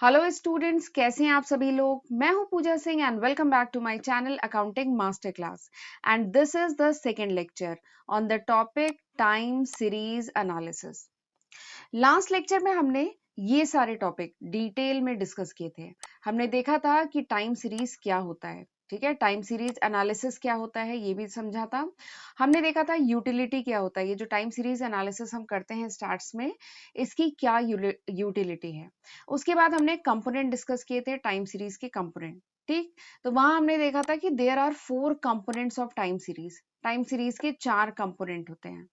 Hello students, कैसे हैं आप सभी लोग। मैं हूं Pooja Singh and welcome back to my channel accounting master class. And this is the second lecture on the topic time series analysis. Last lecture में हमने ये सारे टॉपिक डिटेल में डिस्कस किए थे। हमने देखा था कि टाइम सीरीज क्या होता है, ठीक है, टाइम सीरीज एनालिसिस क्या होता है ये भी समझा था। हमने देखा था यूटिलिटी क्या होता है, ये जो टाइम सीरीज एनालिसिस हम करते हैं स्टार्ट्स में, इसकी क्या यूटिलिटी है। उसके बाद हमने कंपोनेंट डिस्कस किए थे, टाइम सीरीज के कंपोनेंट। ठीक, तो वहां हमने देखा था कि there are 4 components of time series. Time series के 4 कंपोनेंट होते हैं।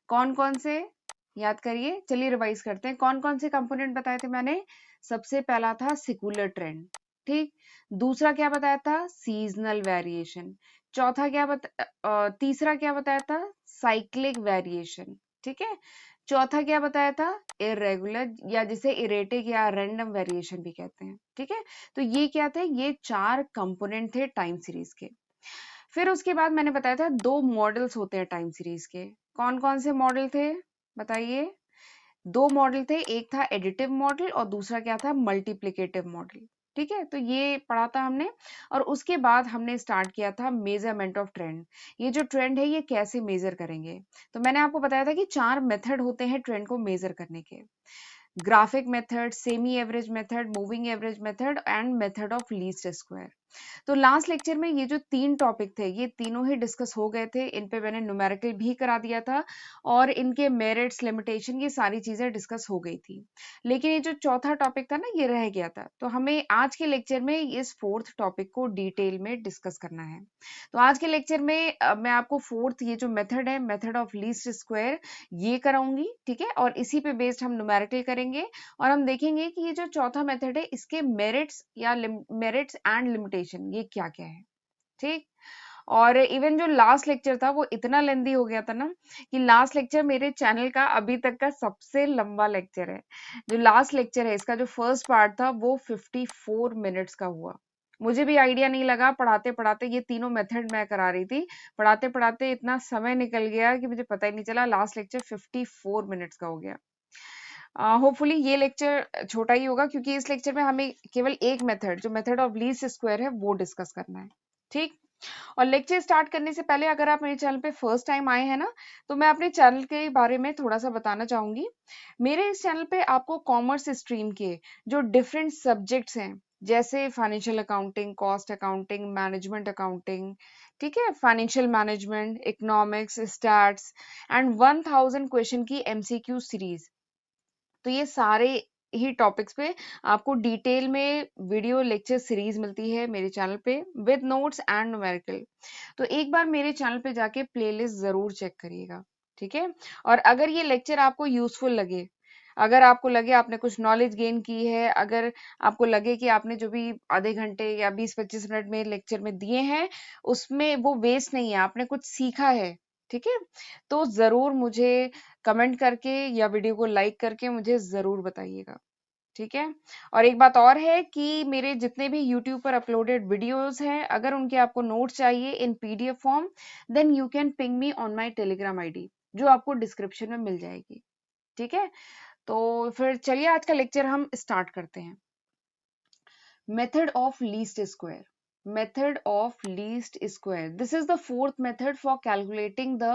कौन कौन से, याद करिए। चलिए रिवाइज करते हैं। कौन कौन से कंपोनेंट बताए थे मैंने। सबसे पहला था सिकुलर ट्रेंड, ठीक। दूसरा क्या बताया था, सीजनल वेरिएशन। चौथा तीसरा क्या बताया था, साइक्लिक वेरिएशन, ठीक है। चौथा क्या बताया था, इरेगुलर या जिसे इरेटिक या रैंडम वेरिएशन भी कहते हैं, ठीक है। तो ये क्या थे, ये 4 कंपोनेंट थे टाइम सीरीज के। फिर उसके बाद मैंने बताया था 2 मॉडल्स होते हैं टाइम सीरीज के। कौन कौन से मॉडल थे बताइए। 2 मॉडल थे, एक था एडिटिव मॉडल और दूसरा क्या था, मल्टीप्लिकेटिव मॉडल, ठीक है। तो ये पढ़ा था हमने। और उसके बाद हमने स्टार्ट किया था मेजरमेंट ऑफ ट्रेंड। ये जो ट्रेंड है ये कैसे मेजर करेंगे। तो मैंने आपको बताया था कि 4 मेथड होते हैं ट्रेंड को मेजर करने के। Graphic method, semi average method, moving average method and method of least square. तो लास्ट लेक्चर में ये जो 3 टॉपिक थे ये तीनों ही डिस्कस हो गए थे। इन पे मैंने न्यूमेरिकल भी करा दिया था और इनके मेरिट्स, लिमिटेशन, ये सारी चीजें डिस्कस हो गई थी। लेकिन ये जो चौथा टॉपिक था ना ये रह गया था, तो हमें आज के लेक्चर में इस 4th टॉपिक को डिटेल में डिस्कस करना है। तो आज के लेक्चर में मैं आपको 4th ये जो मेथड है, मेथड ऑफ लीस्ट स्क्वायर, ये कराऊंगी, ठीक है। और इसी पे बेस्ड हम न्यूमेरिकल करेंगे और हम देखेंगे कि ये जो चौथा मेथड है इसके मेरिट्स या मेरिट्स एंड लिमिटेशन ये क्या क्या है, ठीक। और इवन जो लास्ट लेक्चर था वो इतना लेंदी हो गया था ना कि लास्ट लेक्चर मेरे चैनल का अभी तक का सबसे लंबा लेक्चर है। जो लास्ट लेक्चर है इसका जो फर्स्ट पार्ट था वो 54 मिनट्स का हुआ। मुझे भी आइडिया नहीं लगा, पढ़ाते पढ़ाते ये तीनों मेथड मैं करा रही थी, पढ़ाते पढ़ाते इतना समय निकल गया कि मुझे पता ही नहीं चला। लास्ट लेक्चर 54 मिनट्स का हो गया। होपफुली ये लेक्चर छोटा ही होगा क्योंकि इस लेक्चर में हमें केवल एक मेथड, जो मेथड ऑफ लीस्ट स्क्वायर है, वो डिस्कस करना है, ठीक। और लेक्चर स्टार्ट करने से पहले अगर आप मेरे चैनल पे फर्स्ट टाइम आए हैं ना, तो मैं अपने चैनल के बारे में थोड़ा सा बताना चाहूंगी। मेरे इस चैनल पे आपको कॉमर्स स्ट्रीम के जो डिफरेंट सब्जेक्ट्स हैं, जैसे financial accounting, cost accounting, management accounting, ठीक है, financial management, economics, stats and 1000 question की एमसीक्यू सीरीज, तो ये सारे ही टॉपिक्स पे आपको डिटेल में वीडियो लेक्चर सीरीज मिलती है मेरे चैनल पे विद नोट्स एंड न्यूमेरिकल। तो एक बार मेरे चैनल पे जाके प्लेलिस्ट जरूर चेक करिएगा, ठीक है। और अगर ये लेक्चर आपको यूजफुल लगे, अगर आपको लगे आपने कुछ नॉलेज गेन की है, अगर आपको लगे कि आपने जो भी आधे घंटे या 20-25 मिनट में लेक्चर में दिए हैं उसमें वो वेस्ट नहीं है, आपने कुछ सीखा है, ठीक है, तो जरूर मुझे कमेंट करके या वीडियो को लाइक करके मुझे जरूर बताइएगा, ठीक है। और एक बात और है कि मेरे जितने भी YouTube पर अपलोडेड वीडियोस हैं, अगर उनके आपको नोट्स चाहिए in PDF form, then you can ping me on my Telegram ID, जो आपको डिस्क्रिप्शन में मिल जाएगी, ठीक है। तो फिर चलिए आज का लेक्चर हम स्टार्ट करते हैं। Method of least square. Method of least square. This is the 4th method for calculating the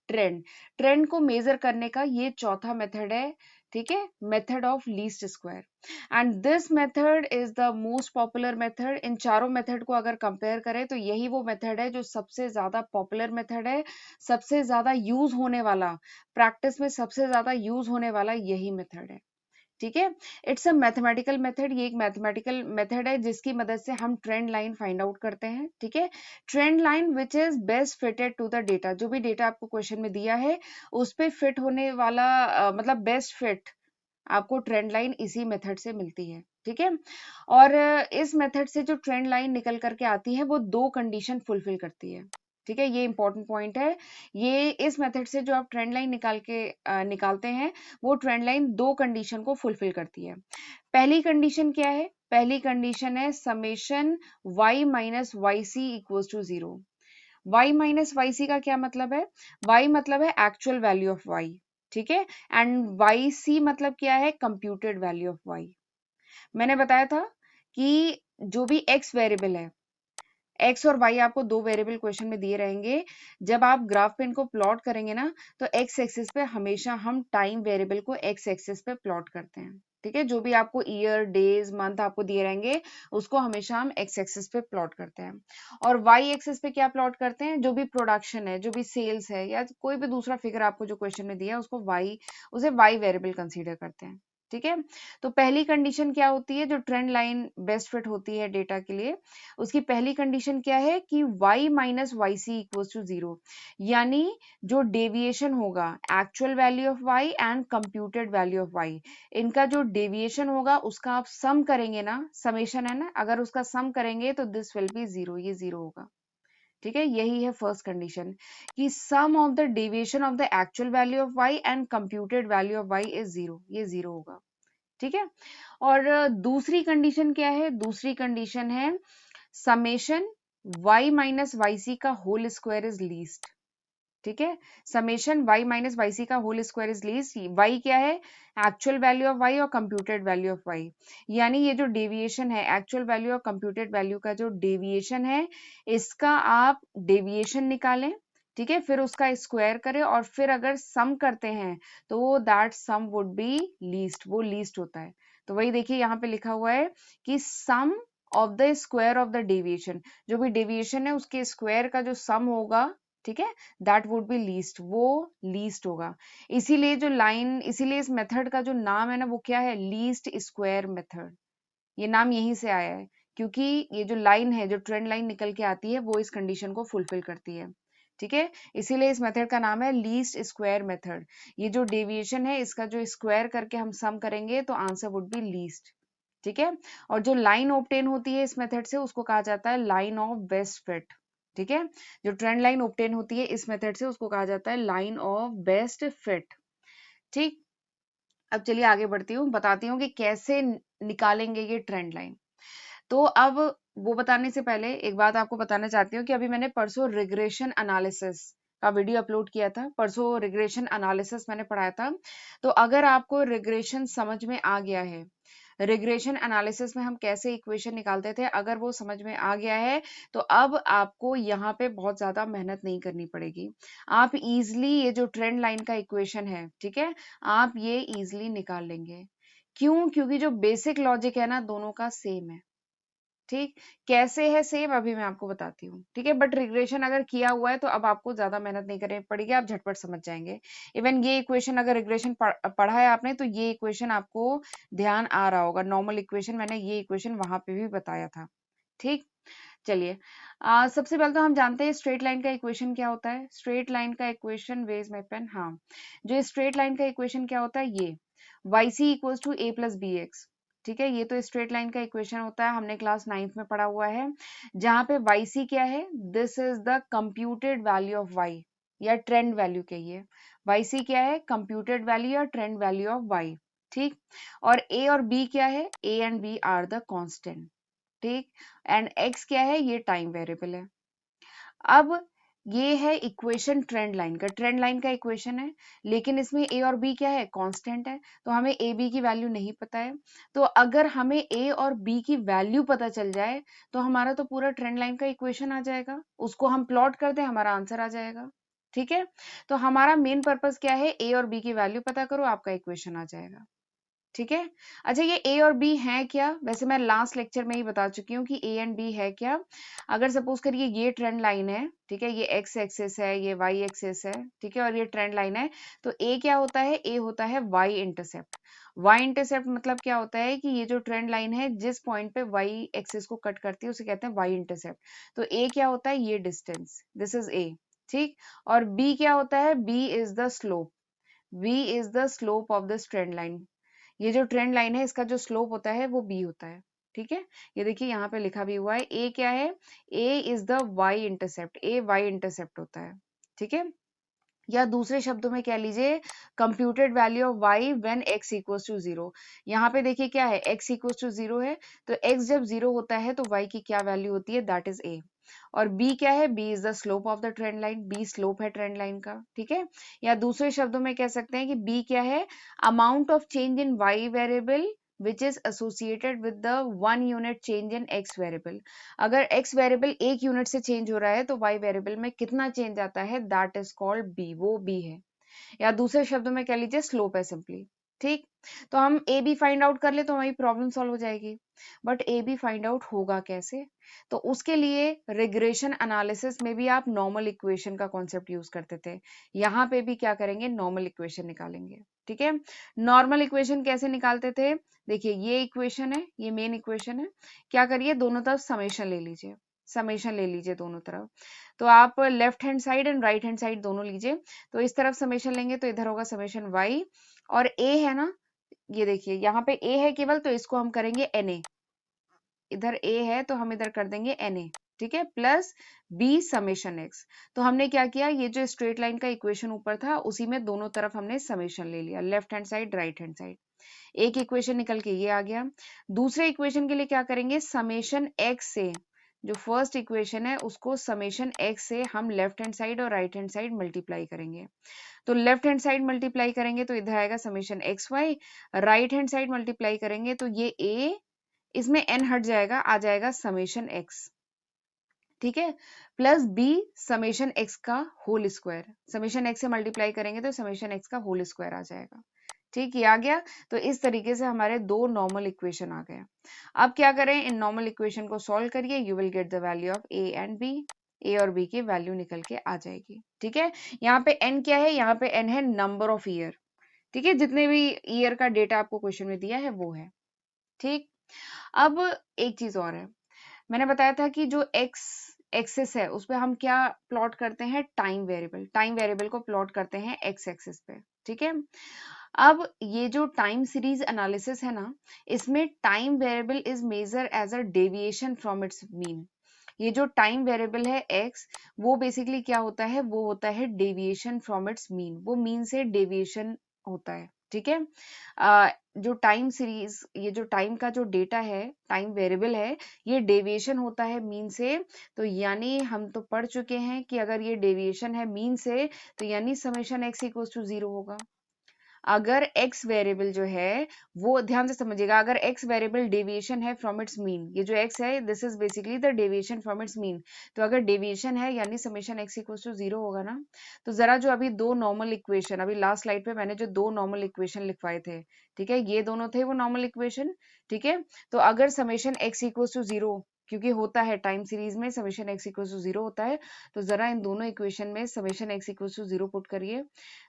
trend. Trend को मेजर करने का ये चौथा मेथड है, ठीक है, method of least square. And this method is the most popular method. इन चारों मेथड को अगर कंपेयर करें तो यही वो मेथड है जो सबसे ज्यादा पॉपुलर मेथड है, सबसे ज्यादा यूज होने वाला, प्रैक्टिस में सबसे ज्यादा यूज होने वाला यही मेथड है, ठीक है। इट्स अ मैथमेटिकल मेथड, ये एक मैथमेटिकल मेथड है जिसकी मदद से हम ट्रेंड लाइन फाइंड आउट करते हैं, ठीक है। Trend line which is best fitted to the data, जो भी डेटा आपको क्वेश्चन में दिया है उस पे फिट होने वाला मतलब बेस्ट फिट आपको ट्रेंड लाइन इसी मेथड से मिलती है, ठीक है। और इस मेथड से जो ट्रेंड लाइन निकल करके आती है वो 2 कंडीशन फुलफिल करती है, ठीक है, ये इंपॉर्टेंट पॉइंट है। ये इस मेथड से जो आप ट्रेंड लाइन निकालते हैं वो ट्रेंड लाइन 2 कंडीशन को फुलफिल करती है। पहली कंडीशन क्या है, पहली कंडीशन है summation y minus Y C equal to 0। y minus Y C का क्या मतलब है, y मतलब है एक्चुअल वैल्यू ऑफ y, ठीक है, एंड वाई सी मतलब क्या है, कंप्यूटेड वैल्यू ऑफ y। मैंने बताया था कि जो भी x वेरिएबल है, x और y आपको दो वेरिएबल क्वेश्चन में दिए रहेंगे। जब आप ग्राफ पे इनको प्लॉट करेंगे ना, तो x एक्सिस पे हमेशा हम टाइम वेरिएबल को x एक्सिस पे प्लॉट करते हैं। ठीक है, जो भी आपको ईयर, डेज, मंथ आपको दिए रहेंगे, उसको हमेशा हम x एक्सिस पे प्लॉट करते हैं। और y एक्सिस पे क्या प्लॉट करते हैं? जो भी प्रोडक्शन है, जो भी सेल्स है, या कोई भी दूसरा फिगर आपको जो क्वेश्चन में दिया है, उसे y वेरिएबल कंसीडर करते हैं। ठीक है, तो पहली कंडीशन क्या होती है? जो ट्रेंड लाइन बेस्ट फिट होती है डेटा के लिए, उसकी पहली कंडीशन क्या है कि y minus Y C equals to 0, यानी जो डेविएशन होगा actual value of y and computed value of y, इनका जो डेविएशन होगा उसका आप सम करेंगे ना, समेशन है ना, अगर उसका सम करेंगे तो दिस विल बी 0, ये 0 होगा। ठीक है, यही है फर्स्ट कंडीशन कि sum of the deviation of the actual value of y and computed value of y is 0, ये 0 होगा। ठीक है, और दूसरी कंडीशन क्या है? दूसरी कंडीशन है summation y minus Y C का होल स्क्वायर इज लीस्ट। ठीक है, summation y minus Y C का whole square is least. y क्या है? एक्चुअल वैल्यू ऑफ y और कंप्यूटेड वैल्यू ऑफ y, यानी ये जो डेविएशन है, एक्चुअल वैल्यू और कंप्यूटेड वैल्यू का जो डेविएशन है, इसका आप डेविएशन निकालें। ठीक है, फिर उसका स्क्वायर करें और फिर अगर सम करते हैं तो that sum would be least, वो लीस्ट होता है। तो वही देखिए यहाँ पे लिखा हुआ है कि sum of the square of the deviation, जो भी डेविएशन है उसके स्क्वायर का जो सम होगा, ठीक है, दैट वुड बी लीस्ट, वो लीस्ट होगा। इसीलिए जो लाइन, इसीलिए इस मेथड का जो नाम है ना, वो क्या है? Least square method. ये नाम यहीं से आया है, क्योंकि ये जो लाइन है, जो ट्रेंड लाइन निकल के आती है, वो इस कंडीशन को फुलफिल करती है। ठीक है, इसीलिए इस मेथड का नाम है लीस्ट स्क्वायर मेथड। ये जो डेविएशन है, इसका जो स्क्वायर करके हम सम करेंगे तो आंसर वुड बी लीस्ट। ठीक है, और जो लाइन ऑब्टेन होती है इस मेथड से, उसको कहा जाता है लाइन ऑफ बेस्ट फिट। ठीक है, जो ट्रेंड लाइन ऑब्टेन होती है इस मेथड से, उसको कहा जाता है लाइन ऑफ बेस्ट फिट। ठीक, अब चलिए आगे बढ़ती हूँ, बताती हूँ कि कैसे निकालेंगे ये ट्रेंड लाइन। तो अब वो बताने से पहले एक बात आपको बताना चाहती हूँ कि अभी मैंने परसों रिग्रेशन एनालिसिस का वीडियो अपलोड किया था। परसों रिग्रेशन एनालिसिस मैंने पढ़ाया था। तो अगर आपको रिग्रेशन समझ में आ गया है, रिग्रेशन एनालिसिस में हम कैसे इक्वेशन निकालते थे, अगर वो समझ में आ गया है, तो अब आपको यहाँ पे बहुत ज्यादा मेहनत नहीं करनी पड़ेगी। आप इजिली ये जो ट्रेंड लाइन का इक्वेशन है, ठीक है, आप ये इजिली निकाल लेंगे। क्यों? क्योंकि जो बेसिक लॉजिक है ना, दोनों का सेम है। ठीक, कैसे है सेम, अभी मैं आपको बताती हूँ। ठीक है, बट रिग्रेशन अगर किया हुआ है तो अब आपको ज्यादा मेहनत नहीं करनी पड़ेगी, आप झटपट समझ जाएंगे। इवन ये इक्वेशन अगर रिग्रेशन पढ़ा है आपने, तो ये इक्वेशन आपको ध्यान आ रहा होगा। नॉर्मल इक्वेशन, मैंने ये इक्वेशन वहां पे भी बताया था। ठीक, चलिए सबसे पहले तो हम जानते हैं स्ट्रेट लाइन का इक्वेशन क्या होता है। स्ट्रेट लाइन का इक्वेशन, वेज माई पेन, हाँ, जो स्ट्रेट लाइन का इक्वेशन क्या होता है, ये Y C equals to A plus B X. ठीक है, ये तो स्ट्रेट लाइन का इक्वेशन होता है, हमने क्लास 9th में पढ़ा हुआ है। जहां पे वाई सी क्या है? This is the computed value of Y, या ट्रेंड वैल्यू कहिए। वाई सी क्या है? कंप्यूटेड वैल्यू या ट्रेंड वैल्यू ऑफ वाई। ठीक, और ए और बी क्या है? A and B are the constant. ठीक, एंड x क्या है? ये टाइम वेरिएबल है। अब ये है इक्वेशन ट्रेंड लाइन का। ट्रेंड लाइन का इक्वेशन है, लेकिन इसमें a और b क्या है? कांस्टेंट है, तो हमें a b की वैल्यू नहीं पता है। तो अगर हमें a और b की वैल्यू पता चल जाए, तो हमारा तो पूरा ट्रेंड लाइन का इक्वेशन आ जाएगा, उसको हम प्लॉट कर दें, हमारा आंसर आ जाएगा। ठीक है, तो हमारा मेन पर्पस क्या है? a और b की वैल्यू पता करो, आपका इक्वेशन आ जाएगा। ठीक है, अच्छा, ये ए और बी है क्या? वैसे मैं लास्ट लेक्चर में ही बता चुकी हूँ कि ए एंड बी है क्या। अगर सपोज करिए ये ट्रेंड लाइन है, ठीक है, ये एक्स एक्सिस है, ये वाई एक्सिस है, ठीक है, और ये ट्रेंड लाइन है, तो ए क्या होता है? ए होता है वाई इंटरसेप्ट। वाई इंटरसेप्ट मतलब क्या होता है कि ये जो ट्रेंड लाइन है, जिस पॉइंट पे वाई एक्सिस को कट करती है, उसे कहते हैं वाई इंटरसेप्ट। तो ए क्या होता है? ये डिस्टेंस, दिस इज ए। ठीक, और बी क्या होता है? B is the slope, B is the slope of the trend line. ये जो ट्रेंड लाइन है, इसका जो स्लोप होता है वो बी होता है। ठीक है, ये देखिए यहाँ पे लिखा भी हुआ है। ए क्या है? A is the Y intercept, A Y intercept होता है। ठीक है, या दूसरे शब्दों में कह लीजिए computed value of y when x equals to 0। यहाँ पे देखिए क्या है? x इक्वल्स टू 0 है, तो x जब 0 होता है तो y की क्या वैल्यू होती है? That is a। और b क्या है? b is the slope of the trend line, b slope है ट्रेंड लाइन का। ठीक है, या दूसरे शब्दों में कह सकते हैं कि b क्या है? Amount of change in y variable which is associated with the 1 unit change in x variable. अगर x variable 1 यूनिट से चेंज हो रहा है तो y variable में कितना चेंज आता है, दैट इज कॉल्ड b, वो b है, या दूसरे शब्दों में कह लीजिए स्लोप है सिंपली। ठीक, तो हम ए बी फाइंड आउट कर ले तो हमारी प्रॉब्लम सॉल्व हो जाएगी। But A B find out होगा कैसे, तो उसके लिए रिग्रेशन एनालिसिस में भी आप नॉर्मल इक्वेशन का कॉन्सेप्ट यूज करते थे, यहाँ पे भी क्या करेंगे, नॉर्मल इक्वेशन निकालेंगे। ठीक है, नॉर्मल इक्वेशन कैसे निकालते थे, देखिए ये इक्वेशन है, ये मेन इक्वेशन है, क्या करिए दोनों तरफ समेशन ले लीजिए, समेशन ले लीजिए दोनों तरफ। तो आप left hand side and right hand side दोनों लीजिए, तो इस तरफ समेशन लेंगे तो इधर होगा समेशन वाई, और ए है ना, ये देखिए यहाँ पे ए है केवल, तो इसको हम करेंगे एन ए, इधर ए है तो हम इधर कर देंगे एन ए, ठीक है, प्लस बी समेशन एक्स। तो हमने क्या किया, ये जो स्ट्रेट लाइन का इक्वेशन ऊपर था उसी में दोनों तरफ हमने समेशन ले लिया, left hand side right hand side. एक इक्वेशन निकल के ये आ गया। दूसरे इक्वेशन के लिए क्या करेंगे, समेशन एक्स से, जो फर्स्ट इक्वेशन है उसको समेशन एक्स से हम लेफ्ट हैंड साइड और राइट हैंड साइड मल्टीप्लाई करेंगे। तो लेफ्ट हैंड साइड मल्टीप्लाई करेंगे तो इधर आएगा summation X Y, right hand side multiply करेंगे तो ये ए, इसमें एन हट जाएगा, आ जाएगा समेशन एक्स, ठीक है, प्लस बी समेशन एक्स का होल स्क्वायर, समेशन एक्स से मल्टीप्लाई करेंगे तो समेशन एक्स का होल स्क्वायर आ जाएगा। ठीक, ये आ गया। तो इस तरीके से हमारे दो नॉर्मल इक्वेशन आ गए। अब क्या करें, इन नॉर्मल इक्वेशन को सॉल्व करिए, you will get the value of A and B, A और बी की वैल्यू निकल के आ जाएगी। ठीक है, यहाँ पे एन क्या है, यहाँ पे एन है नंबर ऑफ ईयर, ठीक है, जितने भी ईयर का डेटा आपको क्वेश्चन में दिया है वो है। ठीक, अब एक चीज और है, मैंने बताया था कि जो एक्स एक्सिस है उस पे हम क्या प्लॉट करते हैं, टाइम वेरिएबल, टाइम वेरिएबल को प्लॉट करते हैं एक्स एक्सिस पे। ठीक है, अब ये जो टाइम सीरीज एनालिसिस है ना, इसमें time variable is measure as a deviation from its mean. ये जो टाइम वेरिएबल है एक्स, वो बेसिकली क्या होता है, वो होता है डेविएशन फ्रॉम इट्स मीन, वो मीन से डेविएशन होता है। ठीक है, जो टाइम सीरीज, ये जो टाइम का जो डेटा है, टाइम वेरिएबल है, ये डेविएशन होता है मीन से। तो यानी हम तो पढ़ चुके हैं कि अगर ये डेविएशन है मीन से, तो यानी समेशन एक्स इक्वल्स टू 0 होगा। अगर x वेरिएबल जो है, वो ध्यान से समझिएगा, अगर x वेरिएबल डेविएशन है फ्रॉम इट्स मीन, ये जो x है this is basically the deviation from its mean, तो अगर डेविएशन है यानी समेशन x इक्वल्स टू 0 होगा ना। तो जरा जो अभी दो नॉर्मल इक्वेशन, अभी लास्ट स्लाइड पे मैंने जो दो नॉर्मल इक्वेशन लिखवाए थे, ठीक है, ये दोनों थे वो नॉर्मल इक्वेशन। ठीक है, तो अगर समेशन x इक्वल्स टू 0, क्योंकि होता है टाइम सीरीज में समेशन x इक्वल्स टू 0 होता है, तो जरा इन दोनों इक्वेशन में summation x equals to 0 put करिए।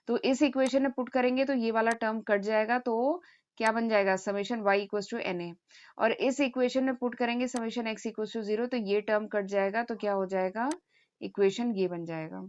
तो इस इक्वेशन में पुट करेंगे तो ये वाला टर्म कट जाएगा, तो क्या बन जाएगा, summation y equals to N A, और इस इक्वेशन में पुट करेंगे समेशन x इक्वल्स टू 0, तो ये टर्म कट जाएगा, तो क्या हो जाएगा, इक्वेशन ये बन जाएगा।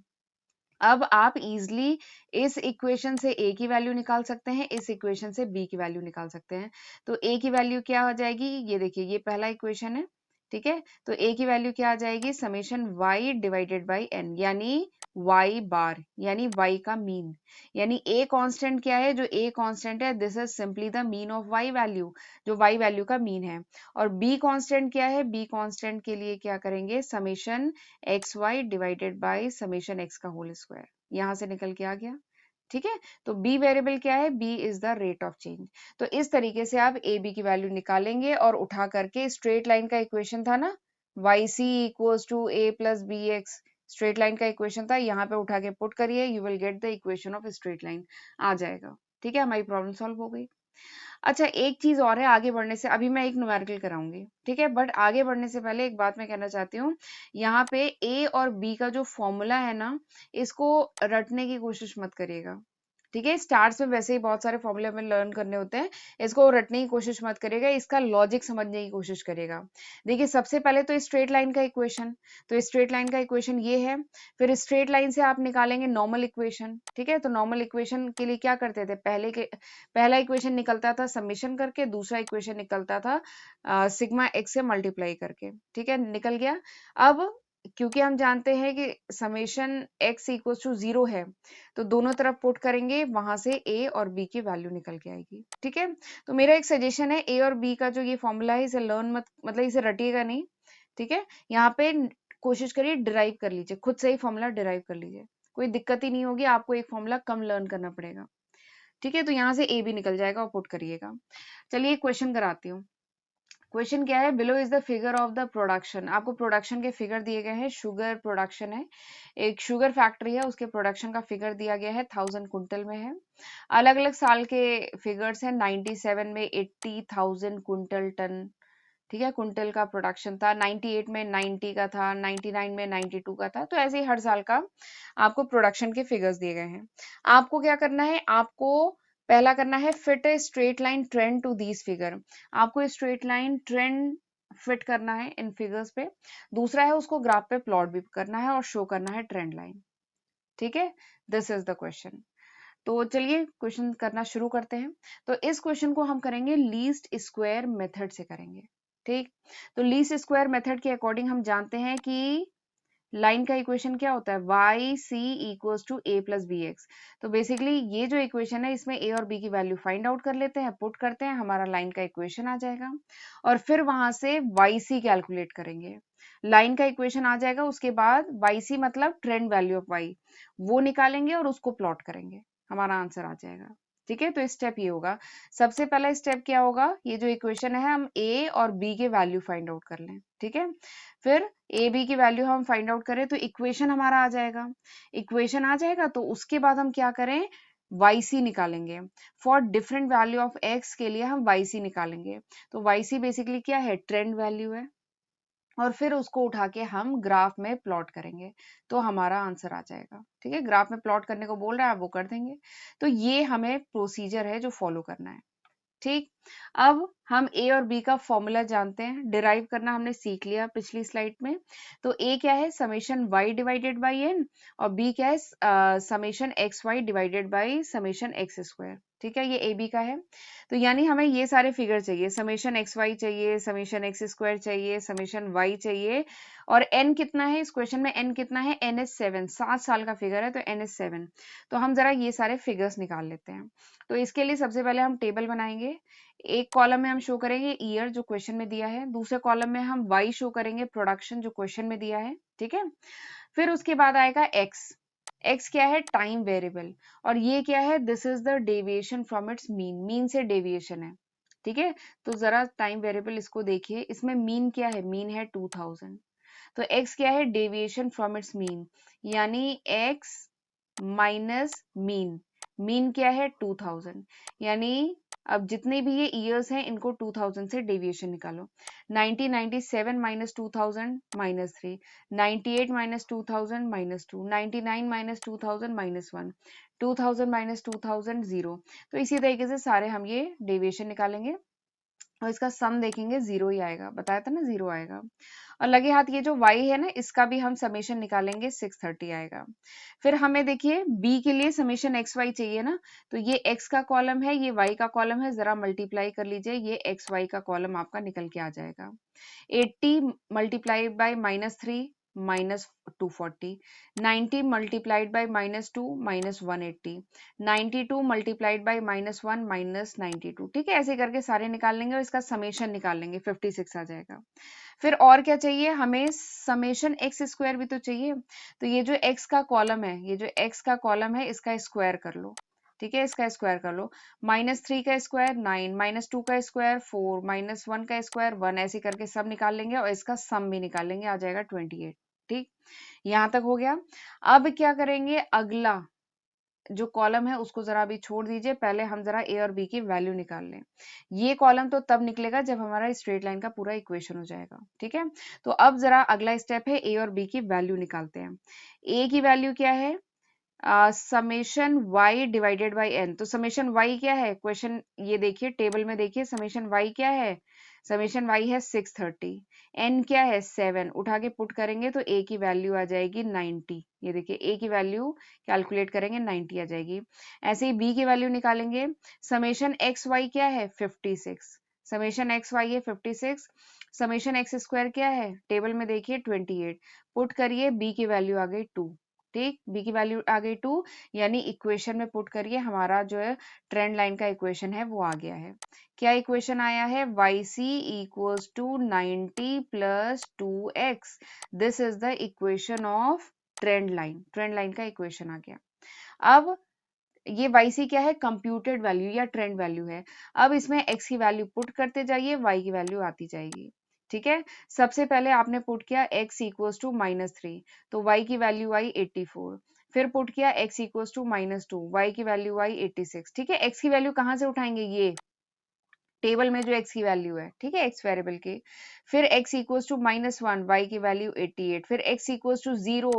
अब आप इजिली इस इक्वेशन से a की वैल्यू निकाल सकते हैं, इस इक्वेशन से b की वैल्यू निकाल सकते हैं। तो a की वैल्यू क्या हो जाएगी, ये देखिए ये पहला इक्वेशन है, ठीक है, तो a की वैल्यू क्या आ जाएगी, summation y divided by n, यानी y बार, यानी y का मीन, यानी a कांस्टेंट क्या है, जो a कांस्टेंट है this is simply the mean of y value, जो y वैल्यू का मीन है। और b कांस्टेंट क्या है, b कांस्टेंट के लिए क्या करेंगे, summation X Y divided by summation X का होल स्क्वायर, यहां से निकल के आ गया। ठीक है, तो b वेरिएबल क्या है, b is the rate of change. तो इस तरीके से आप ए बी की वैल्यू निकालेंगे, और उठा करके स्ट्रेट लाइन का इक्वेशन था ना, Y C equals to A plus B X, straight line का इक्वेशन था, यहाँ पे उठा के पुट करिए, you will get the equation of straight line, आ जाएगा। ठीक है, हमारी प्रॉब्लम सॉल्व हो गई। अच्छा, एक चीज और है, आगे बढ़ने से अभी मैं एक न्यूमेरिकल कराऊंगी, ठीक है, बट आगे बढ़ने से पहले एक बात मैं कहना चाहती हूँ, यहाँ पे ए और बी का जो फॉर्मूला है ना, इसको रटने की कोशिश मत करिएगा। ठीक है, स्टार्स में वैसे ही बहुत सारे फॉर्मूले हमें लर्न करने होते हैं, इसको रटने की कोशिश मत करिएगा, इसका लॉजिक समझने की कोशिश करिएगा। देखिए सबसे पहले तो स्ट्रेट लाइन का इक्वेशन, तो स्ट्रेट लाइन का इक्वेशन ये है, फिर स्ट्रेट लाइन से आप निकालेंगे नॉर्मल इक्वेशन। ठीक है, तो नॉर्मल इक्वेशन के लिए क्या करते थे, पहला इक्वेशन निकलता था समेशन करके, दूसरा इक्वेशन निकलता था सिग्मा एक्स से मल्टीप्लाई करके। ठीक है, निकल गया। अब क्योंकि हम जानते हैं कि समेशन x इक्वल टू 0 है, तो दोनों तरफ पुट करेंगे, वहां से a और b की वैल्यू निकल के आएगी। ठीक है, तो मेरा एक सजेशन है, a और b का जो ये फॉर्मूला है इसे लर्न मत, मतलब इसे रटिएगा नहीं। ठीक है, यहाँ पे कोशिश करिए डिराइव कर लीजिए, खुद से ही फॉर्मूला डिराइव कर लीजिए, कोई दिक्कत ही नहीं होगी, आपको एक फॉर्मूला कम लर्न करना पड़ेगा। ठीक है, तो यहाँ से ए भी निकल जाएगा और पुट करिएगा। चलिए क्वेश्चन कराती हूँ। क्वेश्चन क्या है, below is the figure of the production. आपको प्रोडक्शन के फिगर दिए गए हैं, शुगर प्रोडक्शन है, एक शुगर फैक्ट्री है, उसके प्रोडक्शन का फिगर दिया गया है 1000 कुंटल में है। अलग अलग साल के फिगर्स हैं, 97 में 80,000 कुंटल टन, ठीक है, कुंटल का प्रोडक्शन था, 98 में 90 का था, 99 में 92 का था। तो ऐसे ही हर साल का आपको प्रोडक्शन के फिगर्स दिए गए हैं। आपको क्या करना है, आपको पहला करना है fit a straight line trend to these figure. आपको स्ट्रेट लाइन ट्रेंड फिट करना है इन फिगर्स पे। दूसरा है उसको ग्राफ पे प्लॉट भी करना है और शो करना है ट्रेंड लाइन। ठीक है, दिस इज द क्वेश्चन। तो चलिए क्वेश्चन करना शुरू करते हैं। तो इस क्वेश्चन को हम करेंगे लीस्ट स्क्वायर मेथड से करेंगे। ठीक, तो लीस्ट स्क्वायर मेथड के अकॉर्डिंग हम जानते हैं कि लाइन का इक्वेशन क्या होता है, Y C equals to A plus B X. तो बेसिकली ये जो इक्वेशन है इसमें ए और बी की वैल्यू फाइंड आउट कर लेते हैं, पुट करते हैं, हमारा लाइन का इक्वेशन आ जाएगा और फिर वहां से वाई सी कैलकुलेट करेंगे। लाइन का इक्वेशन आ जाएगा, उसके बाद वाई सी मतलब ट्रेंड वैल्यू ऑफ वाई, वो निकालेंगे और उसको प्लॉट करेंगे, हमारा आंसर आ जाएगा। ठीक है, तो स्टेप ये होगा। सबसे पहला स्टेप क्या होगा, ये जो इक्वेशन है हम ए और बी के वैल्यू फाइंड आउट कर लें। ठीक है, फिर ए बी की वैल्यू हम फाइंड आउट करें तो इक्वेशन हमारा आ जाएगा। इक्वेशन आ जाएगा तो उसके बाद हम क्या करें, वाई सी निकालेंगे। For different value of x के लिए हम वाई सी निकालेंगे। तो वाई सी बेसिकली क्या है, ट्रेंड वैल्यू है, और फिर उसको उठा के हम ग्राफ में प्लॉट करेंगे तो हमारा आंसर आ जाएगा। ठीक है, ग्राफ में प्लॉट करने को बोल रहा है, वो कर देंगे। तो ये हमें प्रोसीजर है जो फॉलो करना है। ठीक, अब हम ए और बी का फॉर्मूला जानते हैं, डिराइव करना हमने सीख लिया पिछली स्लाइड में। तो ए क्या है, summation Y divided by N, और बी क्या है, summation X Y divided by summation X square. ठीक है, ये ए बी का है। तो यानी हमें ये सारे फिगर चाहिए, समेशन एक्स वाई चाहिए, समेशन एक्स स्क्वायर चाहिए, समेशन वाई चाहिए, और एन कितना है इस क्वेश्चन में, एन कितना है, एन एस 7, 7 साल का फिगर है तो एन एस 7। तो हम जरा ये सारे फिगर्स निकाल लेते हैं। तो इसके लिए सबसे पहले हम टेबल बनाएंगे। एक कॉलम में हम शो करेंगे ईयर जो क्वेश्चन में दिया है, दूसरे कॉलम में हम वाई शो करेंगे प्रोडक्शन जो क्वेश्चन में दिया है। ठीक है, फिर उसके बाद आएगा एक्स। एक्स क्या है, टाइम वेरिएबल, और ये क्या है, this is the deviation from its mean, mean से डेविएशन है। ठीक है, तो जरा टाइम वेरिएबल इसको देखिए, इसमें मीन क्या है, मीन है 2000। तो x क्या है, डेविएशन फ्रॉम इट्स मीन, यानी x माइनस मीन, मीन क्या है 2000, यानी अब जितने भी ये ईयर्स हैं इनको 2000 से डेविएशन निकालो। 1997 minus 2000 minus 3, 98 minus 2000 minus 2, 99 minus 2000 minus 1, 2000 minus 2000 0। तो इसी तरीके से सारे हम ये डेविएशन निकालेंगे और इसका सम देखेंगे, जीरो ही आएगा, बताया था ना जीरो आएगा। और लगे हाथ ये जो y है ना, इसका भी हम समेशन निकालेंगे, 630 आएगा। फिर हमें देखिए b के लिए समेशन एक्स वाई चाहिए ना, तो ये x का कॉलम है, ये y का कॉलम है, जरा मल्टीप्लाई कर लीजिए, ये एक्स वाई का कॉलम आपका निकल के आ जाएगा। 80 multiplied by -3 -240, 90 multiplied by -2 -180, 92 multiplied by -1 -92। ठीक है, ऐसे करके सारे निकाल लेंगे और इसका समेशन निकाल लेंगे, 56 आ जाएगा। फिर और क्या चाहिए हमें, समेशन एक्स स्क्वायर भी तो चाहिए। तो ये जो एक्स का कॉलम है, ये जो एक्स का कॉलम है, इसका स्क्वायर कर लो। ठीक है, इसका स्क्वायर कर लो, -3 का स्क्वायर 9, -2 का स्क्वायर 4, -1 का स्क्वायर 1, ऐसे करके सब निकाल लेंगे और इसका सम भी निकाल लेंगे, आ जाएगा 28। ठीक, यहां तक हो गया। अब क्या करेंगे, अगला जो कॉलम है उसको जरा अभी छोड़ दीजिए, पहले हम जरा ए और बी की वैल्यू निकाल लें। ये कॉलम तो तब निकलेगा जब हमारा स्ट्रेट लाइन का पूरा इक्वेशन हो जाएगा। ठीक है, तो अब जरा अगला स्टेप है, ए और बी की वैल्यू निकालते हैं। ए की वैल्यू क्या है, summation y divided by n। तो समेशन y क्या है, क्वेश्चन ये देखिए, टेबल में देखिए, समेशन y क्या है, समेशन y है 630, n क्या है 7, उठा के पुट करेंगे तो a की वैल्यू आ जाएगी 90। ये देखिए a की वैल्यू कैलकुलेट करेंगे 90 आ जाएगी। ऐसे ही b की वैल्यू निकालेंगे, समेशन x y क्या है 56, समेशन x y है 56, समेशन एक्स स्क्वायर क्या है, टेबल में देखिए 28, पुट करिए, b की वैल्यू आ गई 2। ठीक, b की वैल्यू आ गई 2, यानी इक्वेशन में पुट करिए, हमारा जो है ट्रेंड लाइन का इक्वेशन है वो आ गया है। क्या इक्वेशन आया है, yc equals to 90 plus 2x, this is the equation of trend line, trend line का इक्वेशन आ गया। अब ये YC क्या है, कंप्यूटेड वैल्यू या ट्रेंड वैल्यू है। अब इसमें x की वैल्यू पुट करते जाइए, y की वैल्यू आती जाएगी। ठीक है, सबसे पहले आपने पुट किया x इक्वल्स टू -3, तो y की वैल्यू आई 84। फिर पुट किया x इक्वल्स टू -2, y की वैल्यू आई 86। ठीक है, x की वैल्यू कहाँ से उठाएंगे, ये टेबल में जो x की वैल्यू है, ठीक है, x वेरिएबल की। फिर x इक्वल्स टू -1, y की वैल्यू 88। फिर x इक्वल्स टू 0,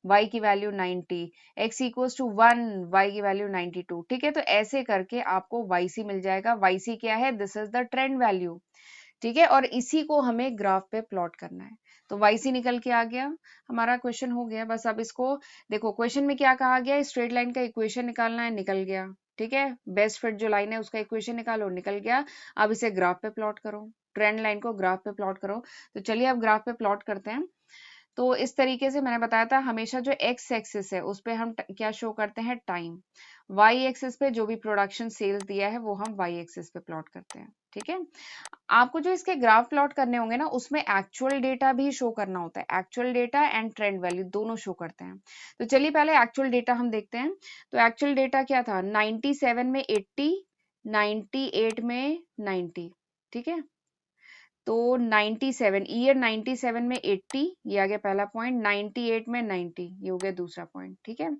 y की value 90। x equals to 1, y की वैल्यू 92। ठीक है, तो ऐसे करके आपको yc मिल जाएगा। yc क्या है, this is the trend value. ठीक है, और इसी को हमें ग्राफ पे प्लॉट करना है। तो YC निकल के आ गया, हमारा क्वेश्चन हो गया। बस अब इसको देखो, क्वेश्चन में क्या कहा गया है, स्ट्रेट लाइन का इक्वेशन निकालना है, निकल गया। ठीक है, बेस्ट फिट जो लाइन है उसका इक्वेशन निकालो, निकल गया। अब इसे ग्राफ पे प्लॉट करो, ट्रेंड लाइन को ग्राफ पे प्लॉट करो। तो चलिए अब ग्राफ पे प्लॉट करते हैं। तो इस तरीके से मैंने बताया था, हमेशा जो एक्स एक्सिस है उस पे हम क्या शो करते हैं, टाइम। वाई एक्सिस पे जो भी प्रोडक्शन सेल्स दिया है वो हम वाई एक्सिस पे प्लॉट करते हैं। ठीक है, आपको जो इसके ग्राफ प्लॉट करने होंगे ना, उसमें एक्चुअल डेटा भी शो करना होता है। Actual data and trend value दोनों शो करते हैं। तो चलिए पहले एक्चुअल डेटा हम देखते हैं। तो एक्चुअल डेटा क्या था, 97 में 80, 98 में 90। ठीक है, तो 97 ईयर 97 में 80, ये आ गया पहला पॉइंट। 98 में 90, ये हो गया दूसरा पॉइंट। ठीक है,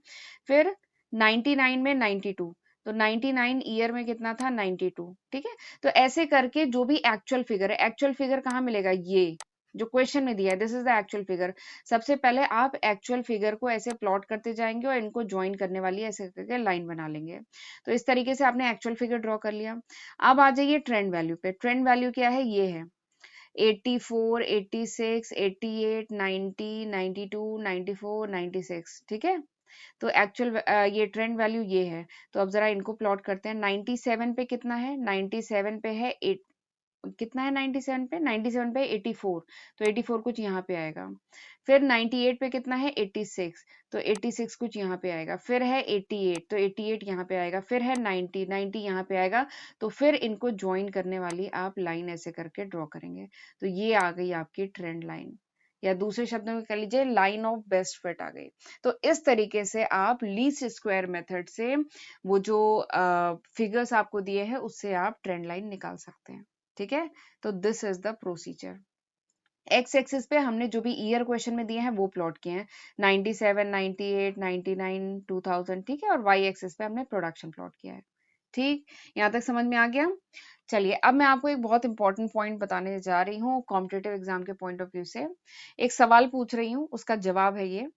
फिर 99 में 92, तो 99 ईयर में कितना था, 92। ठीक है, तो ऐसे करके जो भी एक्चुअल फिगर है, एक्चुअल फिगर कहाँ मिलेगा, ये जो क्वेश्चन में दिया है, this is the actual figure. सबसे पहले आप एक्चुअल फिगर को ऐसे प्लॉट करते जाएंगे और इनको ज्वाइन करने वाली ऐसे करके लाइन बना लेंगे। तो इस तरीके से आपने एक्चुअल फिगर ड्रॉ कर लिया। अब आ जाइए ट्रेंड वैल्यू पे। ट्रेंड वैल्यू क्या है, ये है 84, 86, 88, 90, 92, 94, 96। ठीक है, तो एक्चुअल ये ट्रेंड वैल्यू ये है। तो अब जरा इनको प्लॉट करते हैं। 97 पे कितना है, 97 पे है कितना है, 97 पे, 97 पे 84, तो 84 कुछ यहाँ पे आएगा। फिर 98 पे कितना है, 86, तो 86 कुछ यहाँ पे आएगा। फिर है 88, तो 88 यहाँ पे आएगा। फिर है 90, 90 यहाँ पे आएगा। तो फिर इनको ज्वाइन करने वाली आप लाइन ऐसे करके ड्रॉ करेंगे। तो ये आ गई आपकी ट्रेंड लाइन, या दूसरे शब्दों में कह लीजिए लाइन ऑफ बेस्ट फिट आ गई। तो इस तरीके से आप लीस्ट स्क्वायर मेथड से वो जो फिगर्स आपको दिए हैं उससे आप ट्रेंड लाइन निकाल सकते हैं। ठीक है, तो this is the procedure. X axis पे हमने जो भी ईयर क्वेश्चन में दिए हैं वो प्लॉट किए हैं, 97, 98, 99, 2000। ठीक है, और वाई एक्सिस पे हमने प्रोडक्शन प्लॉट किया है। ठीक, यहाँ तक समझ में आ गया। चलिए अब मैं आपको एक बहुत इंपॉर्टेंट पॉइंट बताने जा रही हूँ कॉम्पिटेटिव एग्जाम के पॉइंट ऑफ व्यू से। एक सवाल पूछ रही हूँ, उसका जवाब है ये।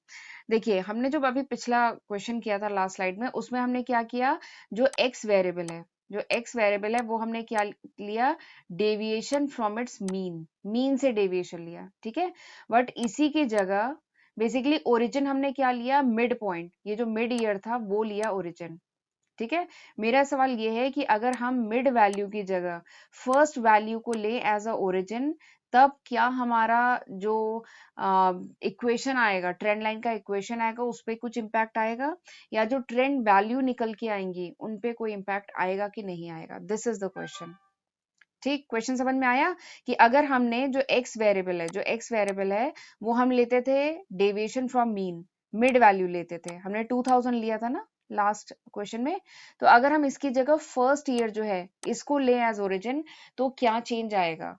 देखिए, हमने जो अभी पिछला क्वेश्चन किया था लास्ट स्लाइड में, उसमें हमने क्या किया, जो एक्स वेरिएबल है, जो एक्स वेरिएबल है वो हमने क्या लिया, deviation from its mean, mean से डेविएशन लिया। ठीक है, बट इसी की जगह बेसिकली ओरिजिन हमने क्या लिया, मिड पॉइंट, ये जो मिड ईयर था वो लिया ओरिजिन। ठीक है, मेरा सवाल ये है कि अगर हम मिड वैल्यू की जगह फर्स्ट वैल्यू को ले एज अ ओरिजिन, तब क्या हमारा जो इक्वेशन आएगा, ट्रेंड लाइन का इक्वेशन आएगा, उस पर कुछ इम्पैक्ट आएगा, या जो ट्रेंड वैल्यू निकल के आएंगी उन पे कोई इम्पैक्ट आएगा कि नहीं आएगा, दिस इज द क्वेश्चन। ठीक, क्वेश्चन समझ में आया कि अगर हमने जो एक्स वेरिएबल है, जो एक्स वेरिएबल है वो हम लेते थे deviation from mean, mid value लेते थे, हमने 2000 लिया था ना लास्ट क्वेश्चन में। तो अगर हम इसकी जगह फर्स्ट ईयर जो है इसको ले एज ओरिजिन, तो क्या चेंज आएगा,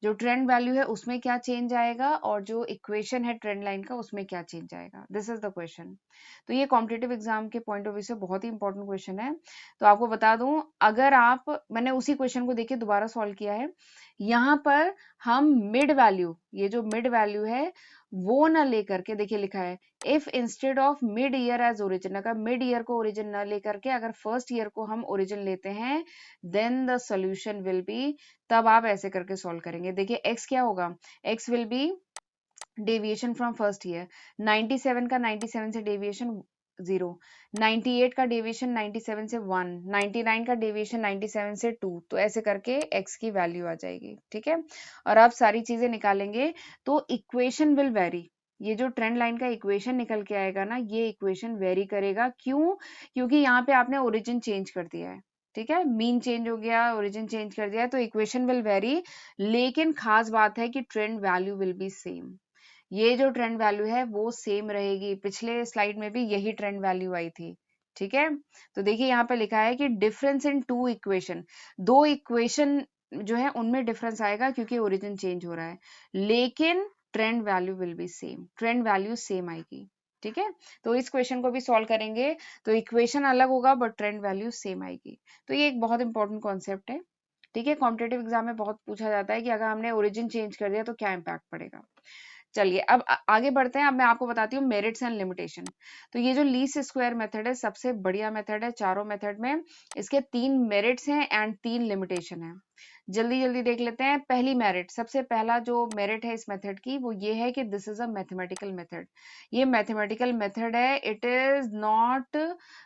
जो ट्रेंड वैल्यू है उसमें क्या चेंज आएगा, और जो इक्वेशन है ट्रेंड लाइन का उसमें क्या चेंज आएगा, दिस इज द क्वेश्चन। तो ये कॉम्पिटेटिव एग्जाम के पॉइंट ऑफ व्यू से बहुत ही इंपॉर्टेंट क्वेश्चन है। तो आपको बता दूं, अगर आप, मैंने उसी क्वेश्चन को देखिए दोबारा सॉल्व किया है, यहाँ पर हम मिड वैल्यू, ये जो मिड वैल्यू है वो ना लेकर के, देखिए लिखा है if instead of mid year as origin, अगर मिड ईयर को ओरिजिन ना लेकर के अगर फर्स्ट ईयर को हम ओरिजिन लेते हैं, then the solution will be, तब आप ऐसे करके सॉल्व करेंगे। देखिए x क्या होगा, x will be deviation from first year, 97 का 97 से डेविएशन 0, 98 का डेविएशन 97 से 1, 99 का डेविएशन 97 से 2, तो ऐसे करके x की वैल्यू आ जाएगी। ठीक है, और आप सारी चीजें निकालेंगे तो इक्वेशन विल वेरी, ये जो ट्रेंड लाइन का इक्वेशन निकल के आएगा ना, ये इक्वेशन वेरी करेगा। क्यों, क्योंकि यहाँ पे आपने ओरिजिन चेंज कर दिया है। ठीक है, मीन चेंज हो गया, ओरिजिन चेंज कर दिया, तो इक्वेशन विल वेरी। लेकिन खास बात है कि trend value will be same, ये जो ट्रेंड वैल्यू है वो सेम रहेगी। पिछले स्लाइड में भी यही ट्रेंड वैल्यू आई थी, ठीक है, तो देखिए यहाँ पे लिखा है कि डिफरेंस इन टू इक्वेशन, दो इक्वेशन जो है उनमें डिफरेंस आएगा क्योंकि ओरिजिन चेंज हो रहा है, लेकिन trend value will be same, trend value same आएगी। ठीक है, तो इस क्वेश्चन को भी सॉल्व करेंगे तो इक्वेशन अलग होगा बट ट्रेंड वैल्यू सेम आएगी। तो ये एक बहुत इंपॉर्टेंट कॉन्सेप्ट है। ठीक है, कॉम्पिटेटिव एग्जाम में बहुत पूछा जाता है कि अगर हमने ओरिजिन चेंज कर दिया तो क्या इम्पैक्ट पड़ेगा। चलिए अब आगे बढ़ते हैं। अब मैं आपको बताती हूँ मेरिट्स एंड लिमिटेशन। तो ये जो लीस्ट स्क्वायर मेथड है सबसे बढ़िया मेथड है चारों मेथड में। इसके 3 मेरिट्स हैं एंड 3 लिमिटेशन है। जल्दी जल्दी देख लेते हैं। पहली मेरिट, सबसे पहला जो मेरिट है इस मेथड की वो ये है कि this is a mathematical method. ये मैथमेटिकल मेथड है, इट इज नॉट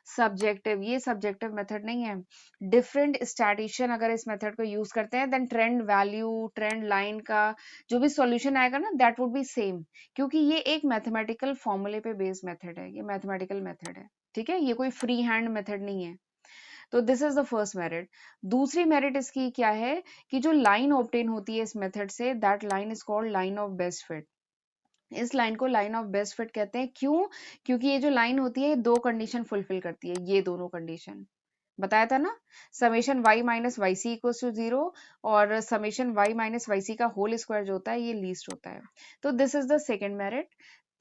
सब्जेक्टिव, ये सब्जेक्टिव मेथड नहीं है। डिफरेंट स्टैटिशियन अगर इस मेथड को यूज करते हैं then trend value, trend line का जो भी सॉल्यूशन आएगा ना दैट वुड बी सेम, क्योंकि ये एक मैथमेटिकल फॉर्मूले पे बेस्ड मेथड है, ये मैथमेटिकल मेथड है। ठीक है, ये कोई फ्री हैंड मेथड नहीं है। तो this is the first merit. दूसरी मेरिट इसकी क्या है कि जो लाइन ऑब्टेन होती है इस method say that line is called line of best fit. इस लाइन को लाइन ऑफ बेस्ट फिट कहते हैं। क्यों? क्योंकि ये जो लाइन होती है दो कंडीशन फुलफिल करती है, ये दोनों कंडीशन बताया था ना, summation y minus Y C equal to 0 और summation y minus Y C का होल स्क्वायर जो होता है ये लीस्ट होता है। तो this is the second merit.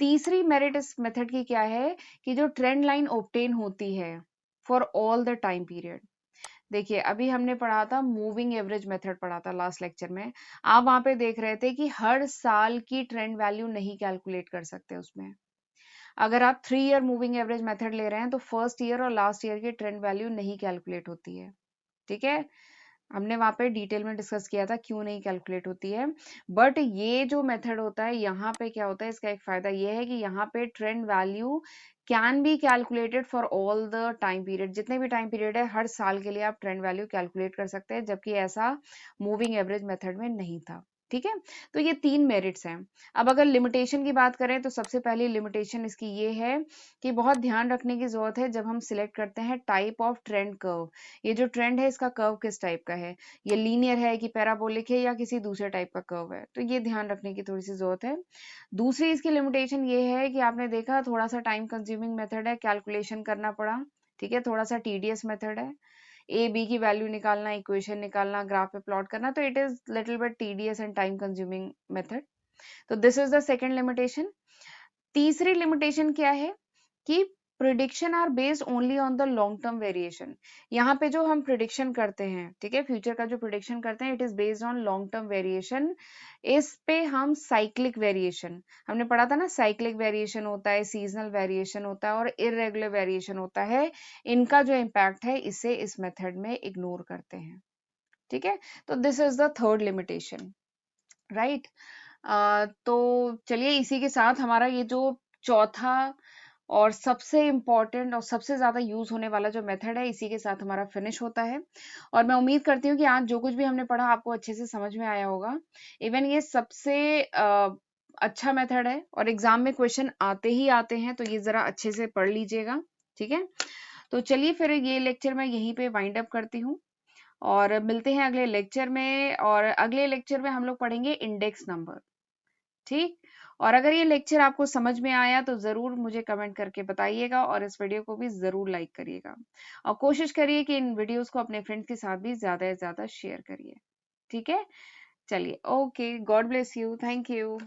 तीसरी मेरिट इस मेथड की क्या है कि जो ट्रेंड लाइन ऑब्टेन होती है for all the time period. देखिए अभी हमने पढ़ा था मूविंग एवरेज मेथड पढ़ा था लास्ट लेक्चर में। आप वहां पे देख रहे थे कि हर साल की ट्रेंड वैल्यू नहीं कैलकुलेट कर सकते उसमें। अगर आप 3 ईयर मूविंग एवरेज मेथड ले रहे हैं तो फर्स्ट ईयर और लास्ट ईयर की ट्रेंड वैल्यू नहीं कैलकुलेट होती है। ठीक है, हमने वहां पे डिटेल में डिस्कस किया था क्यों नहीं कैलकुलेट होती है। बट ये जो मेथड होता है यहाँ पे क्या होता है, इसका एक फायदा ये है कि यहाँ पे trend value can be calculated for all the time period, जितने भी टाइम पीरियड है हर साल के लिए आप ट्रेंड वैल्यू कैलकुलेट कर सकते हैं, जबकि ऐसा मूविंग एवरेज मेथड में नहीं था। ठीक है, तो ये 3 मेरिट्स हैं। अब अगर लिमिटेशन की बात करें तो सबसे पहली लिमिटेशन इसकी ये है कि बहुत ध्यान रखने की जरूरत है जब हम सिलेक्ट करते हैं टाइप ऑफ ट्रेंड कर्व। ये जो ट्रेंड है इसका कर्व किस टाइप का है, ये लीनियर है कि पैराबोलिक है या किसी दूसरे टाइप का कर्व है, तो ये ध्यान रखने की थोड़ी सी जरूरत है। दूसरी इसकी लिमिटेशन ये है कि आपने देखा थोड़ा सा टाइम कंज्यूमिंग मेथड है, कैलकुलेशन करना पड़ा। ठीक है, थोड़ा सा टीडियस मेथड है, ए बी की वैल्यू निकालना, इक्वेशन निकालना, ग्राफ पे प्लॉट करना, तो it is little bit tedious and time consuming method. तो this is the second limitation. तीसरी लिमिटेशन क्या है कि prediction are based only on the long term variation. यहाँ पे जो हम प्रिडिक्शन करते हैं, ठीक है, फ्यूचर का जो प्रिडिक्शन करते हैं it is based on long term variation. इस पे हम साइक्लिक वेरिएशन, हमने पढ़ा था ना, साइक्लिक वेरिएशन होता है, सीजनल वेरिएशन होता है और इरेगुलर वेरिएशन होता है, इनका जो इम्पैक्ट है इसे इस मेथड में इग्नोर करते हैं। ठीक है, तो this is the third limitation, right. तो चलिए इसी के साथ हमारा ये जो चौथा और सबसे इम्पोर्टेंट और सबसे ज्यादा यूज होने वाला जो मेथड है इसी के साथ हमारा फिनिश होता है। और मैं उम्मीद करती हूँ कि आज जो कुछ भी हमने पढ़ा आपको अच्छे से समझ में आया होगा। इवन ये सबसे अच्छा मेथड है और एग्जाम में क्वेश्चन आते ही आते हैं, तो ये जरा अच्छे से पढ़ लीजिएगा। ठीक है, तो चलिए फिर ये लेक्चर मैं यहीं पे वाइंड अप करती हूँ और मिलते हैं अगले लेक्चर में। और अगले लेक्चर में हम लोग पढ़ेंगे इंडेक्स नंबर। ठीक, और अगर ये लेक्चर आपको समझ में आया तो जरूर मुझे कमेंट करके बताइएगा और इस वीडियो को भी जरूर लाइक करिएगा और कोशिश करिए कि इन वीडियोस को अपने फ्रेंड्स के साथ भी ज्यादा से ज्यादा शेयर करिए। ठीक है, चलिए, okay, God bless you, thank you.